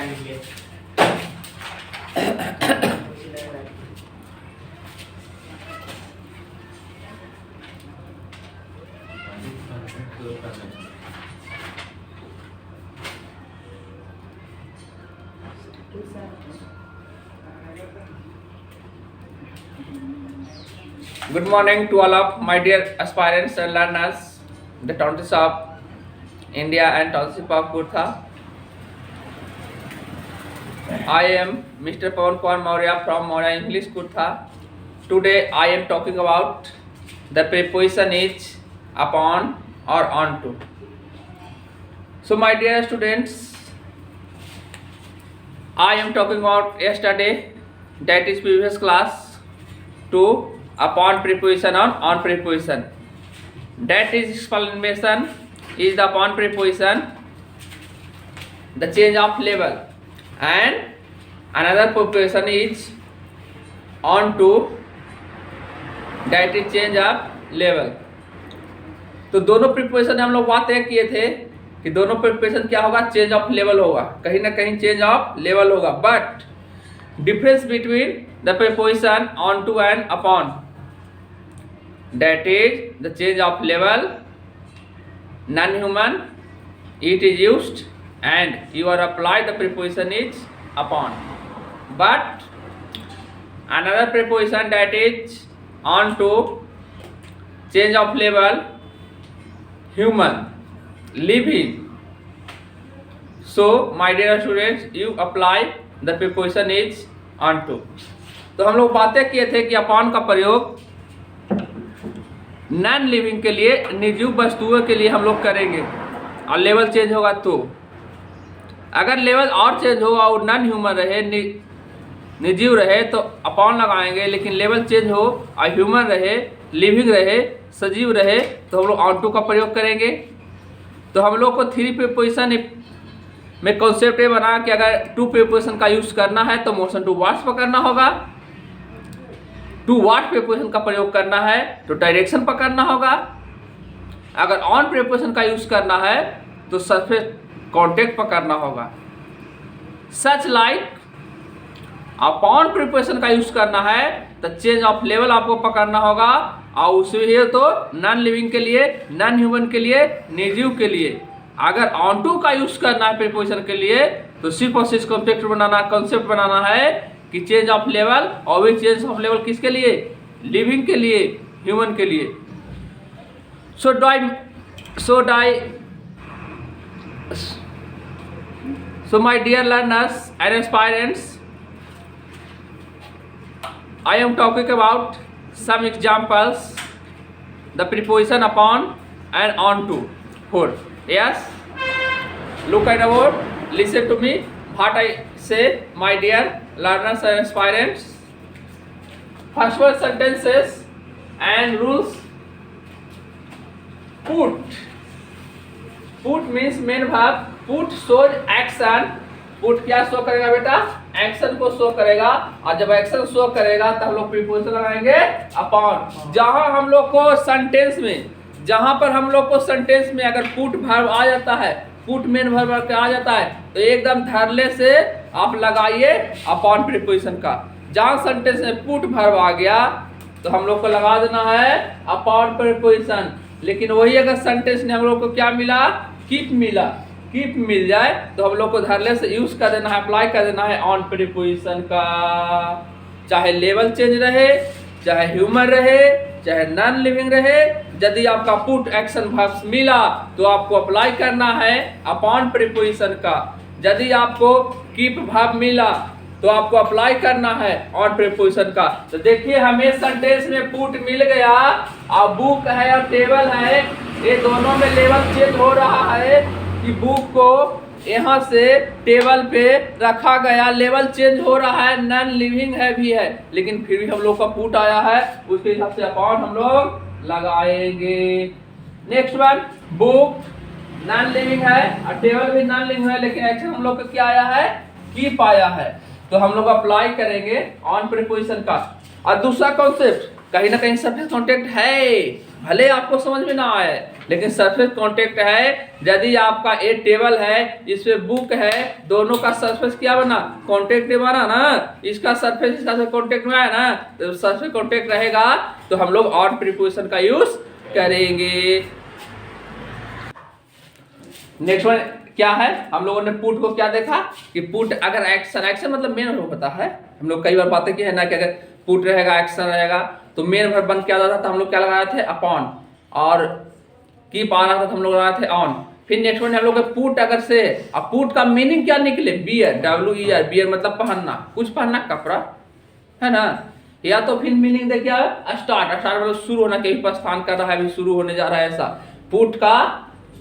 Time के लिए। Good morning to all of my dear aspirants and learners, the townships of India and township of Kurtha. I am Mr. Pawan Kumar Maurya from Maurya English Kurtha. Today I am talking about the preposition is upon or onto. So my dear students, I am talking about yesterday, that is previous class, to upon preposition on preposition. That is explanation is the upon preposition, the change of level, and another preposition is on to, that is change of level. तो दोनों preposition हम लोग बात किए थे कि दोनों preposition क्या होगा, चेंज ऑफ लेवल होगा, कहीं ना कहीं चेंज ऑफ लेवल होगा. But difference between the preposition on to and upon, that is the change of level, non-human, it is used and you are applied the preposition is upon. But another preposition that is on to, change of level, human, living. So my dear students, you apply the preposition is on to. तो हम लोग बातें किए थे कि upon का प्रयोग non living के लिए, निर्जीव वस्तुओं के लिए हम लोग करेंगे और लेवल चेंज होगा तो. अगर लेवल और चेंज होगा और नॉन ह्यूमन रहे, निर्जीव रहे तो अपॉन लगाएंगे, लेकिन लेवल चेंज हो और ह्यूमन रहे, लिविंग रहे, सजीव रहे तो हम लोग ऑन टू का प्रयोग करेंगे. तो हम लोग को थ्री प्रीपोजिशन में कॉन्सेप्ट ये बना कि अगर टू प्रीपोजिशन का यूज़ करना है तो मोशन टू वर्ड्स पर करना होगा, टू वर्ड प्रीपोजिशन का प्रयोग करना है तो डायरेक्शन पर करना होगा. अगर ऑन प्रीपोजिशन का यूज करना है तो सरफेस कॉन्टेक्ट पर करना होगा. सच लाइक अपॉन प्रीपोजिशन का यूज करना है तो चेंज ऑफ लेवल आपको पकड़ना होगा, और उसमें तो नॉन लिविंग के लिए, नॉन ह्यूमन के लिए, निर्जीव के लिए. अगर ऑन टू का यूज करना है प्रीपोजिशन के लिए तो सिर्फ और सिर्फ कॉन्सेप्ट बनाना है कि चेंज ऑफ लेवल, और भी चेंज ऑफ लेवल किसके लिए, लिविंग के लिए, ह्यूमन के लिए. So my dear learners and aspirants, I am talking about some examples, the preposition upon and on to. 4. Yes, look at the word, listen to me what I say, my dear learners and aspirants. First word, sentences and rules. Put means main verb. Put shows action. Put क्या show करेगा बेटा, action को show करेगा, और जब action show करेगा तो हम लोग प्रीपोजिशन लगाएंगे अपॉन. जहां हम लोग को सेंटेंस में, जहां पर हम लोग को सेंटेंस में अगर पुट वर्ब आ जाता है, पुट मेन वर्ब आ जाता है तो एकदम धरले से आप लगाइए अपॉन प्रीपोजिशन का. जहां सेंटेंस में पुट वर्ब आ गया तो हम लोग को लगा देना है अपॉन प्रीपोजिशन. लेकिन वही अगर सेंटेंस में हम लोग को क्या मिला, कीप मिला, कीप मिल जाए तो हम लोग को धरले से यूज कर देना है, अप्लाई कर देना है ऑन प्रीपोजिशन का. चाहे लेवल चेंज रहे, चाहे ह्यूमन रहे, चाहे नॉन लिविंग रहे, यदि आपका पुट एक्शन वर्ब मिला तो आपको अप्लाई करना है अपॉन प्रीपोजिशन का. यदि आपको कीप वर्ब मिला तो आपको अप्लाई करना है ऑन प्रीपोजिशन का. तो देखिए हमें सेंटेंस में पुट मिल गया और बुक है और टेबल है, ये दोनों में लेवल चेंज हो रहा है कि बुक को यहाँ से टेबल पे रखा गया, लेवल चेंज हो रहा है, नॉन लिविंग है भी है, लेकिन फिर भी हम लोग का पुट आया है, उसके हिसाब से अपॉन हम लोग लगाएंगे. Next one, book non living है और टेबल भी नॉन लिविंग है, लेकिन एक्शन हम लोग का क्या आया है, कीप आया है, तो हम लोग अप्लाई करेंगे ऑन प्रीपोजिशन का. और दूसरा कॉन्सेप्ट, कहीं ना कहीं सब्जेक्ट कॉन्टेक्ट है, भले आपको समझ में ना आए, लेकिन सरफेस कांटेक्ट है। यदि आपका एक टेबल है, इसमें बुक है, दोनों का सरफेस क्या बना, कांटेक्ट बना ना, इसका सरफेस इसका कांटेक्ट में आया ना, तो सरफेस कांटेक्ट रहेगा तो हम लोग और प्रीपोजिशन का यूज करेंगे। नेक्स्ट वन क्या है, हम लोगों ने पुट को क्या देखा कि पुट अगर एक्शन, एक्शन मतलब मेन वर्ब होता है। हम लोग कई बार बातें की है ना कि अगर पुट रहेगा एक्शन रहेगा तो मेन वर्ब बन क्या जाता था, हम लोग क्या लगा रहे थे अपॉन, और कीप आ रहा था तो हम लोग लगा रहे थे ऑन। फिर नेक्स्ट वन हम लोग पुट अगर से, अब पुट का मीनिंग क्या निकले, बियर, WER, बियर मतलब पहनना, कुछ पहनना, कपड़ा है ना। या तो फिर मीनिंग देखिए स्टार्ट, स्टार्ट मतलब शुरू होना, कहीं प्रस्थान कर रहा है, अभी शुरू होने जा रहा है, ऐसा। पुट का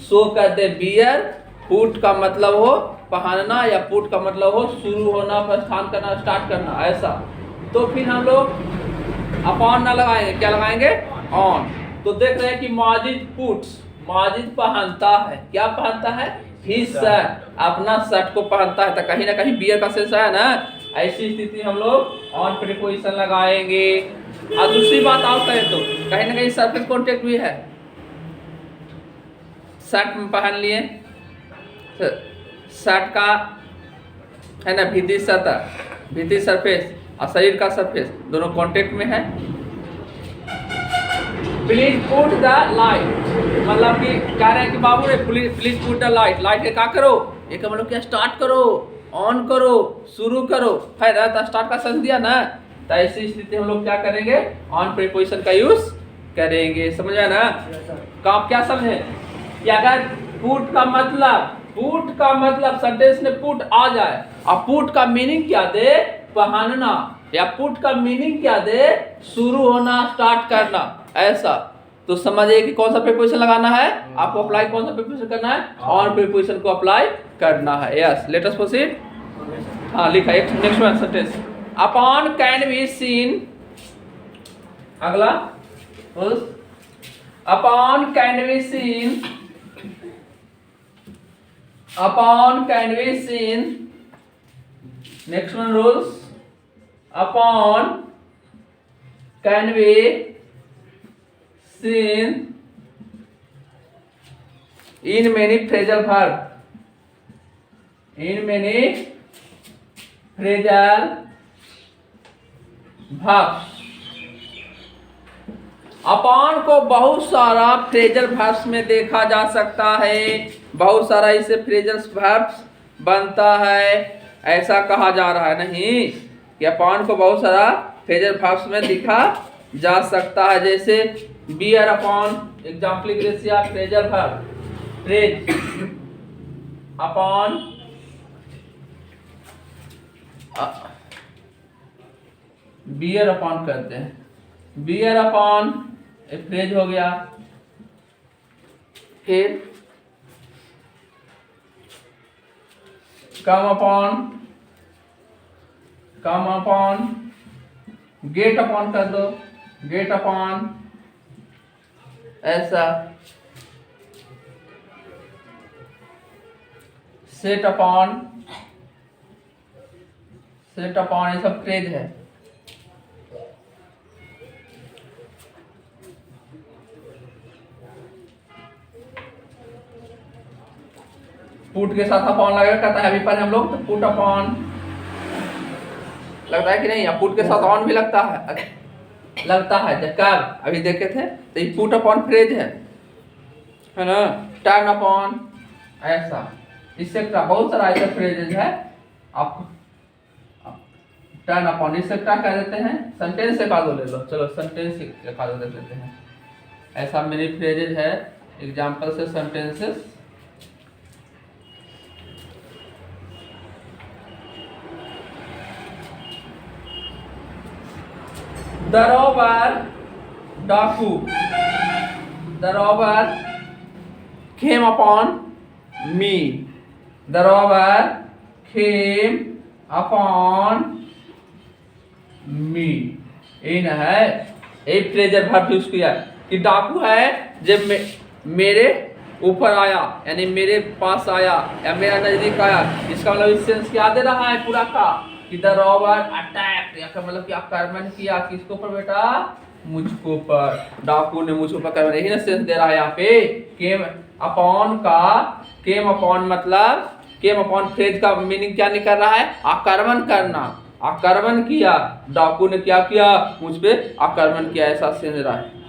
शो करते बियर, पुट का मतलब हो पहनना, या पुट का मतलब हो शुरू होना, प्रस्थान करना, स्टार्ट करना, ऐसा। तो फिर हम लोग अपॉन ना लगाएंगे, क्या लगाएंगे, ऑन। तो देख रहे हैं कि माजिद पुट्स, माजिद पहनता है, क्या पहनता है, ही शर्ट, अपना शर्ट को पहनता है, तो कहीं ना कहीं बियर का सेंस है ना। ऐसी स्थिति हम लोग ऑन प्रीपोजिशन लगाएंगे। और दूसरी बात और कहें तो कहीं ना कहीं सरफेस कांटेक्ट भी है, शर्ट में पहन लिए, शर्ट का है ना भीतरी सतह, भीतरी सरफेस और शरीर का सरफेस दोनों कांटेक्ट में है। प्लीज पुट द लाइट, मतलब कि कह रहे हैं कि बाबू रे please put the light, light के क्या करो, एक मतलब क्या स्टार्ट करो, ऑन करो, शुरू करो, है ना, तो स्टार्ट का सेंस दिया ना। तो ऐसी स्थिति हम लोग क्या करेंगे, ऑन प्रीपोजिशन का यूज करेंगे। समझ आया ना। तो आप क्या समझे कि अगर पुट का मतलब, पुट का मतलब सेंटेंस में पुट आ जाए और पुट का मीनिंग क्या दे, पहनना, या पुट का मीनिंग क्या दे, शुरू होना, स्टार्ट करना, ऐसा। तो समझिए कि कौन सा प्रीपोजिशन लगाना है आपको, अप्लाई कौन सा प्रीपोजिशन करना है, ऑन प्रीपोजिशन को अप्लाई करना है। Yes, let us proceed. हाँ लिखा है next one sentence, upon can be seen, अगला upon can be seen, upon can be seen, next one rules, upon can be seen in many phrasal verb, in many phrasal verbs। Upon को बहुत सारा phrasal verbs में देखा जा सकता है, बहुत सारा इससे फ्रेजल वर्ब्स बनता है, ऐसा कहा जा रहा है। नहीं कि अपॉन को बहुत सारा फ्रेजल वर्ब्स में दिखा जा सकता है, जैसे बियर अपॉन, एग्जाम्पल के लिए phrasal verb, phrase upon, bear upon करते हैं, बियर अपॉन एक फ्रेज हो गया। फिर come upon, come upon, get upon कर दो, गेट अपॉन, ऐसा। सेट अपॉन, सेट अपॉन, ये सब फ्रेज है। पुट के साथ अपॉन लगेगा, कहता है अभी पर हम लोग तो पुट अपॉन लगता है कि नहीं, या पुट के साथ ऑन भी लगता है, लगता है जब कब अभी देखे थे, तो ये पुट अपॉन फ्रेज है ना। टर्न अपॉन, ऐसा, इससे बहुत सारा ऐसा फ्रेजेज है। आप टर्न अपॉन, इससे क्या कह देते हैं, सेंटेंस से का दो ले लो, चलो सेंटेंस से का दो देख लेते हैं। ऐसा मेरी फ्रेजेज है, एग्जांपल से सेंटेंसेस। The robber, डाकू, the robber came upon me, the robber came upon me, ये ना है, एक फ्रेजल वर्ब यूज किया कि डाकू है जब मेरे ऊपर आया, यानी मेरे पास आया या मेरा नजदीक आया, इसका मतलब इस सेंस क्या दे रहा है पूरा का कि द रॉबर अटैक, या मतलब कि आक्रमण किया किसके ऊपर बेटा, मुझको पर, डाकू ने मुझको पर कर्मन, यही ना सेंस दे रहा है यहाँ पे। केम अपॉन का, केम अपॉन मतलब, केम अपॉन फ्रेज का मीनिंग क्या निकल रहा है? आक्रमण करना, आक्रमण किया, डाकू ने क्या किया? मुझ पे आक्रमण किया, ऐसा सेंस दे रहा है।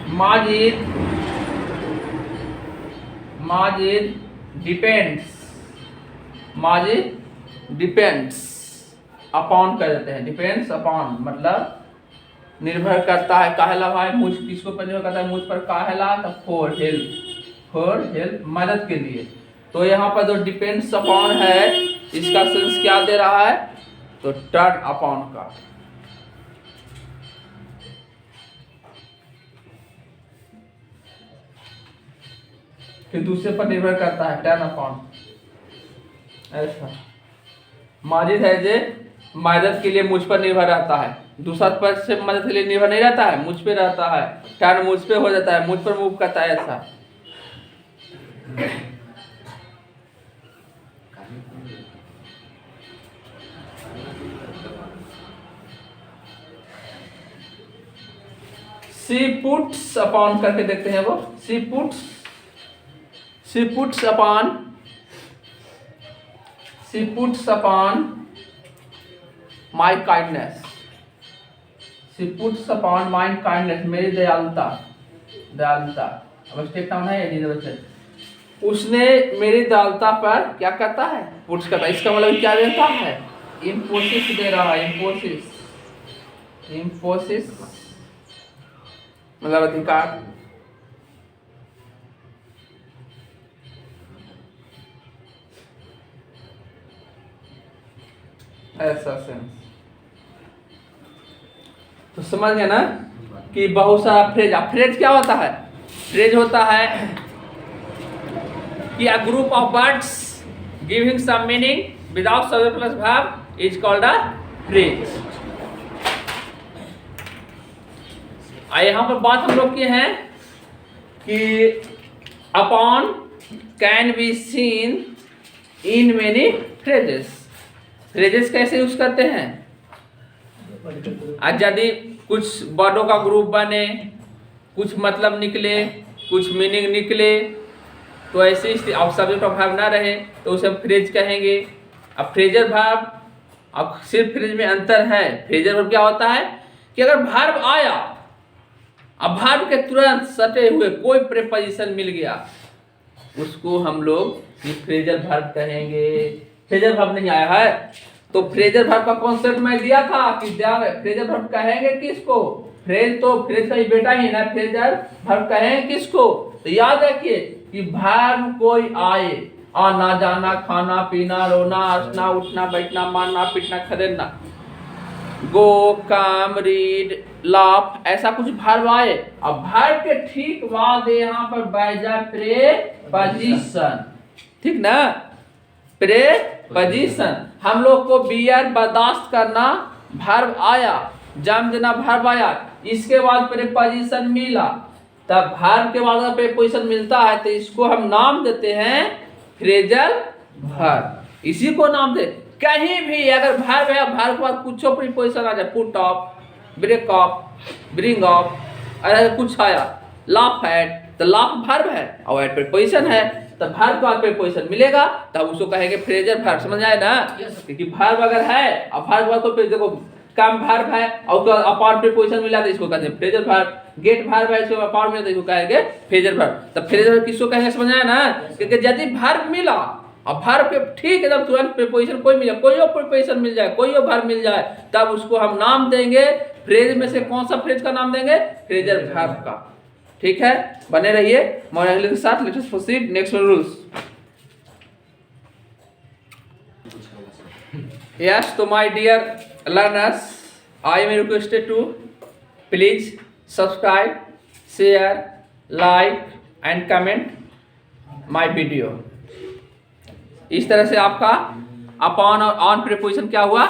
Majid, Majid depends, Majid depends upon कर देते हैं, डिपेंड्स अपॉन मतलब निर्भर करता है, काहेला भाई मुझ किसको पर निर्भर करता है? मुझ पर, काहेला तो फॉर हेल्प, फॉर हेल्प मदद के लिए। तो यहाँ पर जो डिपेंड्स अपॉन है इसका सेंस क्या दे रहा है? तो टर्न अपॉन का। कि दूसरे पर निर्भर करता है, टर्न अपॉन, ऐसा। माजिद है जे मदद के लिए मुझ पर निर्भर रहता है, दूसरा पर से मदद के लिए निर्भर नहीं रहता है, मुझ पे रहता है, टर्न मुझ पे हो जाता है, मुझ पर मूव करता है, ऐसा। सी पुट्स अपॉन करके देखते हैं वो, she puts, she puts upon, she puts upon my kindness, she puts upon my kindness, मेरी दयालुता, दयालुता। अब स्टेप डाउन है ये बच्चे, उसने मेरी दयालुता पर क्या करता है? पुट्स करता है। इसका मतलब क्या देता है? इम्पोसिस दे रहा है, इम्पोसिस, इम्पोसिस मतलब अधिकार, ऐसा सेंस। तो समझ गए ना कि बहुत सारा फ्रेज, फ्रेज क्या होता है? फ्रेज होता है कि a group of words giving some meaning without subject plus verb is called a phrase। यहाँ पर बात हम लोग किए हैं कि upon can be seen in many phrases. Phrases कैसे यूज करते हैं? आज यदि कुछ वर्डों का ग्रुप बने, कुछ मतलब निकले, कुछ मीनिंग निकले, तो ऐसे अब सब्जेक्ट ऑफ वर्ब ना रहे तो उसे हम फ्रेज कहेंगे। अब फ्रेजर वर्ब, अब सिर्फ फ्रेज में अंतर है। फ्रेजर वर्ब क्या होता है कि अगर वर्ब आया, अब वर्ब के तुरंत सटे हुए कोई प्रीपोजिशन मिल गया, उसको हम लोग फ्रेजर वर्ब कहेंगे। फ्रेजर वर्ब नहीं आया है तो फ्रेजर वर्ब का कॉन्सेप्ट मैं दिया था कि फ्रेजर वर्ब कहेंगे किसको? फ्रेज तो फ्रेज का ही बेटा ही ना, फ्रेजर वर्ब कहेंगे किसको? तो याद रखिए कि वर्ब कोई आए, आना जाना, खाना पीना, रोना हंसना, उठना बैठना, मारना पीटना, खदेड़ना, गो कम रीड लाफ, ऐसा कुछ वर्ब आए। अब वर्ब के ठीक बाद यहाँ पर बैजा प्रेपोजिशन, ठीक ना? प्रेपोजिशन, हम लोग को बियर बर्दाश्त करना वर्ब आया, जम देना वर्ब आया, इसके बाद प्रेपोजिशन मिला, तब वर्ब के बाद प्रेपोजिशन मिलता है तो इसको हम नाम देते हैं फ्रेजल वर्ब। इसी को नाम दे, कहीं भी अगर वर्ब है, वर्ब के बाद कुछ प्रीपोजिशन आ जाए, put off, break off, bring off, अगर कुछ आया, लाफ एट, तो लाफ वर्ब है और एट प्रीपोजिशन है, तब वर्ब के बाद प्रीपोजिशन मिलेगा, तब उसको कहेंगे फ्रेजल वर्ब। समझ आए ना? क्योंकि वर्ब अगर है और वर्ब के बाद देखो कम वर्ब है और अपॉन प्रीपोजिशन मिला तो इसको कहते हैं फ्रेजल वर्ब। गेट वर्ब है, इसको अपॉन मिला तो इसको कहेंगे फ्रेजल वर्ब। तब फ्रेजल वर्ब किसको कहेंगे? समझ आया ना? क्योंकि यदि वर्ब मिला और वर्ब के ठीक एकदम तुरंत प्रीपोजिशन कोई मिल जाए, कोई और प्रीपोजिशन मिल जाए, कोई और वर्ब मिल जाए, तब उसको हम नाम देंगे फ्रेज में से कौन सा फ्रेज का नाम देंगे? फ्रेजल वर्ब का। ठीक है, बने रहिए मॉडर्न इंग्लिश के साथ। Let us proceed next rules. Yes, तो my dear learners, I am requested to please subscribe, share, like and comment my video। इस तरह से आपका अपॉन और ऑन प्रीपोजिशन क्या हुआ?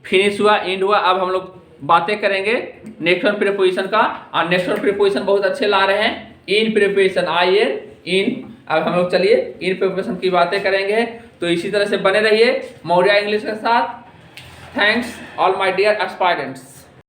फिनिश हुआ, एंड हुआ। अब हम लोग बातें करेंगे नेक्स्ट वन प्रीपोजिशन का, और नेक्स्ट वन प्रीपोजिशन बहुत अच्छे ला रहे हैं। इन प्रीपोजिशन, आई एन, इन। अब हम लोग चलिए इन प्रीपोजिशन की बातें करेंगे, तो इसी तरह से बने रहिए मौर्या इंग्लिश के साथ। Thanks all my dear aspirants.